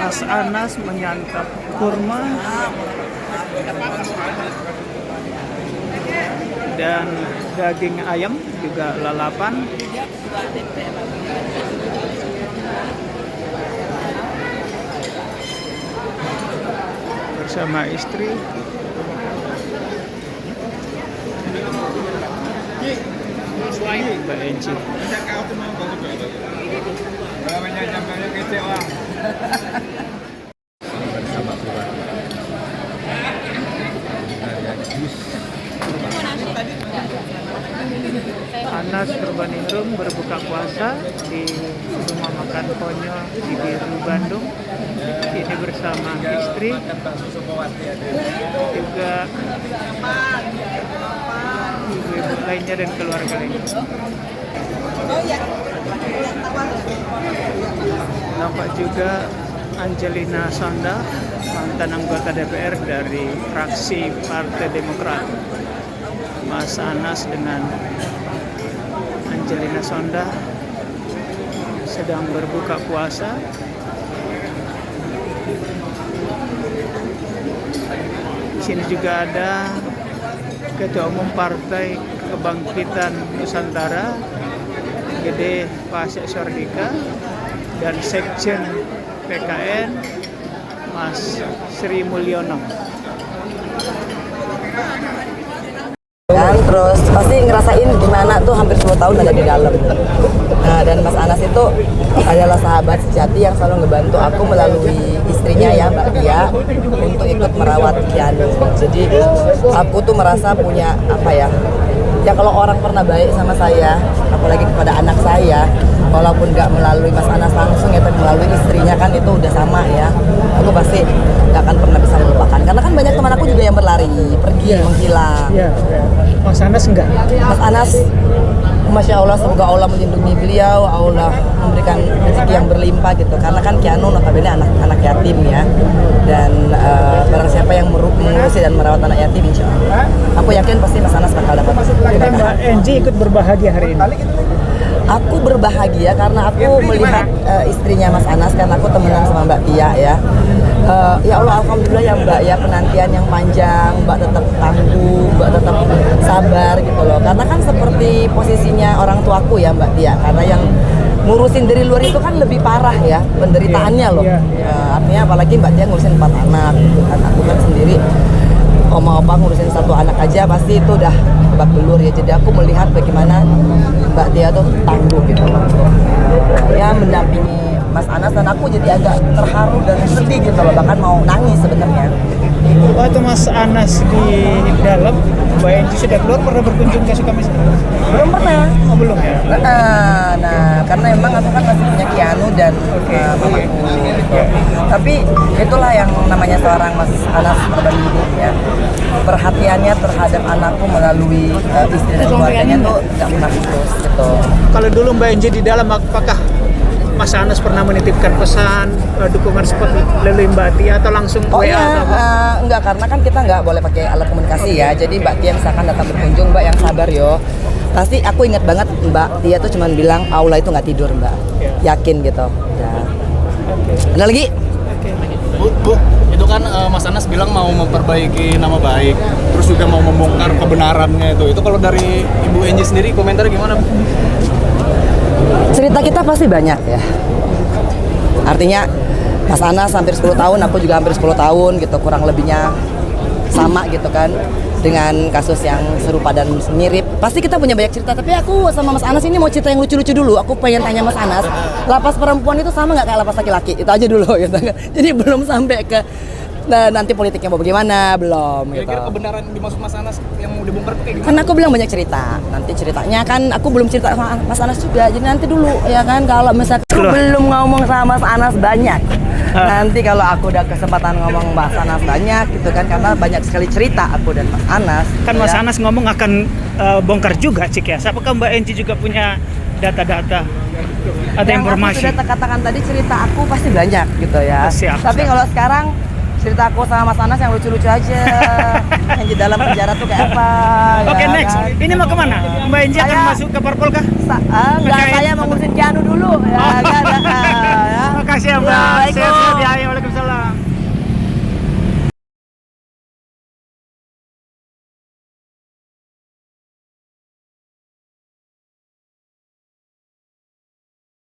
Mas Anas menyantap kurma dan daging ayam juga lalapan. Bersama istri. Mbak Enci. Anas Purbaningrum berbuka puasa di rumah makan Ponyo di Biru Bandung. Ini bersama istri, juga ibu-ibu lainnya dan keluarga lainnya. Nampak juga Angelina Sonda, mantan anggota DPR dari fraksi Partai Demokrat. Mas Anas dengan Angelina Sonda sedang berbuka puasa. Di sini juga ada Ketua Umum Partai Kebangkitan Nusantara, Gede Pasek Sordika, dan Sekjen PKN Mas Sri Mulyono. Kan terus pasti ngerasain gimana tuh hampir 10 tahun ada di dalam. Nah, dan Mas Anas itu adalah sahabat sejati yang selalu ngebantu aku melalui istrinya ya Mbak Tia untuk ikut merawat Kianu. Jadi aku tuh merasa punya apa ya? Ya kalau orang pernah baik sama saya, apalagi kepada anak saya, walaupun nggak melalui Mas Anas langsung ya, tapi melalui istrinya kan itu udah sama ya. Aku pasti nggak akan pernah bisa melupakan. Karena kan banyak teman aku juga yang berlari, pergi, menghilang. Mas Anas enggak? Mas Anas, Masya Allah, semoga Allah melindungi beliau, Allah memberikan rezeki yang berlimpah gitu. Karena kan Kianu notabene anak yatim ya. Dan barang siapa yang mengurusi dan merawat anak yatim, insya Allah, aku yakin pasti Mas Anas bakal dapat. Jadi Mbak Enci ikut berbahagia hari ini? Aku berbahagia karena aku melihat istrinya Mas Anas, karena aku temenan sama Mbak Tia ya. Ya Allah, alhamdulillah ya Mbak ya, penantian yang panjang, Mbak tetap tangguh, Mbak tetap sabar gitu loh. Karena kan seperti posisinya orang tuaku ya Mbak Tia, karena yang ngurusin dari luar itu kan lebih parah ya penderitaannya loh. Artinya apalagi Mbak Tia ngurusin 4 anak gitu kan, aku kan sendiri oma opa ngurusin 1 anak aja pasti itu udah babak belur ya. Jadi aku melihat bagaimana Mbak Tia tuh tangguh gitu loh, ya mendampingi Mas Anas, dan aku jadi agak terharu dan sedih gitu loh, bahkan mau nangis sebenarnya. Waktu Mas Anas di dalam, Mbak Enci sudah keluar, pernah berkunjung ke Sukamiskin? Belum pernah. Oh belum ya? Nah, karena emang aku kan masih punya Kianu dan mamaku gitu. Tapi itulah yang namanya seorang Mas Anas Purbaningrum ya. Perhatiannya terhadap anakku melalui istri dan keluarganya tuh nggak pernah putus gitu. Kalau dulu Mbak Enci di dalam, apakah Mas Anas pernah menitipkan pesan dukungan seperti melalui Mbak Tia atau langsung WA? Enggak, karena kan kita nggak boleh pakai alat komunikasi ya. Jadi Mbak Tia misalkan datang berkunjung, Mbak yang sabar yo. Pasti aku ingat banget Mbak Tia tuh cuman bilang Aula itu nggak tidur Mbak, yakin gitu. Ya. Ada lagi? Bu, itu kan Mas Anas bilang mau memperbaiki nama baik, terus juga mau membongkar kebenarannya itu. Itu kalau dari Ibu Enci sendiri komentarnya gimana? Cerita kita pasti banyak ya. Artinya Mas Anas hampir 10 tahun, aku juga hampir 10 tahun gitu, kurang lebihnya sama gitu kan, dengan kasus yang serupa dan mirip. Pasti kita punya banyak cerita, tapi aku sama Mas Anas ini mau cerita yang lucu-lucu dulu. Aku pengen tanya Mas Anas, lapas perempuan itu sama nggak kayak lapas laki-laki? Itu aja dulu gitu kan. Jadi belum sampai ke nanti politiknya mau bagaimana, belum gitu. Kira-kira kebenaran dimaksud Mas Anas yang mau dibongkar tuh kayak gimana? Kan aku bilang banyak cerita. Nanti ceritanya kan aku belum cerita sama Mas Anas juga. Jadi nanti dulu ya kan, kalau misalnya aku belum ngomong sama Mas Anas banyak. Nanti kalau aku udah kesempatan ngomong Mas Anas banyak gitu kan, karena banyak sekali cerita aku dan Mas Anas. Kan Mas ya. Anas ngomong akan bongkar juga Cikeas. Apakah Mbak Enci juga punya data-data atau Yang informasi? aku sudah katakan tadi, cerita aku pasti banyak gitu ya. Siap, Tapi siap. kalau sekarang cerita aku sama Mas Anas yang lucu-lucu aja. Yang di dalam penjara tuh kayak apa. Oke, ya next. kan? Ini mau kemana? Mbak Enci akan Saya- masuk ke parpol kah? Enggak, Terkait- saya mengurusin Keanu dulu ya kan.